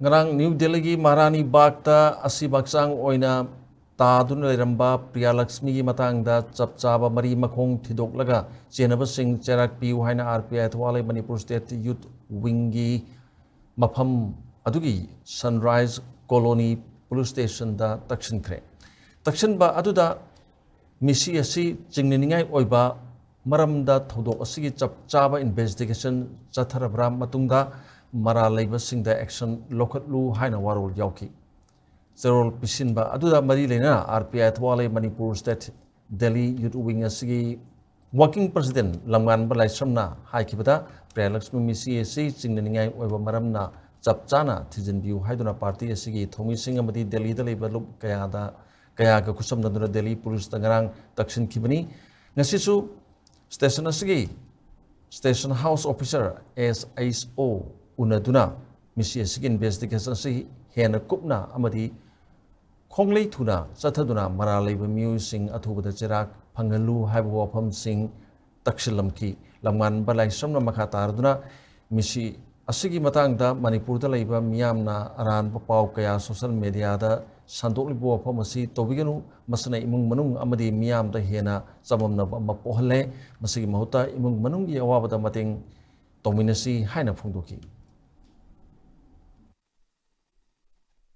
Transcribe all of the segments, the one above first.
Ngarang New Delhi gi Maharani Bagta asibaksang oina Tadun Ramba Priya Lakshmi gi matangda chap chaba mari makhong thidok chenaba sing Cheirak Pibiyu haina RPI thwale Manipur State Youth Wing gi mafam adugi Sunrise Colony Police Station da takshin khre takshin ba aduda misi asi chingningai oiba maramda thodok asigi chap chaba investigation chatharabra matungda Maral Leiba singda action lokatlu haina warol yauki Zerol Pisinba Aduda Marilena RPI Thwale Manipur State Delhi Youth Wing asigi working president Lamgan Balai Samna Haikibata Priya Lakshmi Misi asi chingningai oiba maramna chap chana thijin biu haiduna party asigi thomi sing amadi Delhi da leiba luk kaya ka kusam daduna Delhi police tangarang takshin kibani ngasisu station asigi station house officer SIO Unaduna misi asigi investigation asigi hena kupna amadi khonglei thuna chathaduna Maral Leiba Meeoi sing athubada Cheirak phangalu haiba wafam sing takshilamki lamgan balai samna makha tarduna misi asigi matangda Manipur da leiba miyamna aran pau kaya social media da sandoklibo wafam asi tobiganu masana imung manung amadi miyam da hena chamamna mapohle masigi mahuta imung manung gi awabada mating tominasi haina phongdoki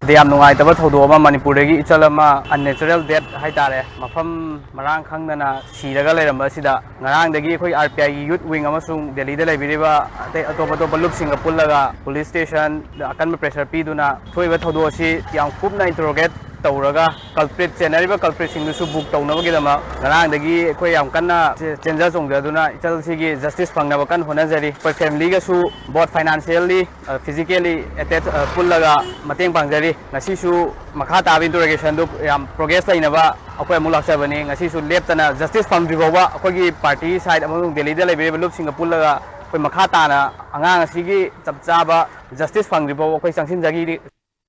Diam nungai taba thodo ama Manipur gi ichalama unnatural death haitare mafam marang khangdana siraga leiramba sida ngarang dagi khoi RPI gi youth wing amasung Delhi da leibiriba atop lup singa pullaga police station akan pressure piduna thoiba thodo si yang kupna interrogate tawraga culprit general culprit singsu book tawnaba gidama ngarang dagi khoi yam kanna chenja chongdaduna ichal sigi justice pangnaba kan honajari khoi family ga su both financially physically attached pullaga mateng pangjari ngasisu makha tabi interrogation du yam progress lainaba akhoi amuk laksabani ngasisu leptana justice pangdriboba akhoi party side among Delhi da leibiriba lup singa pullaga khoi makha tana angang asigi chapchaba justice pangdriboba akhoi changsin jagi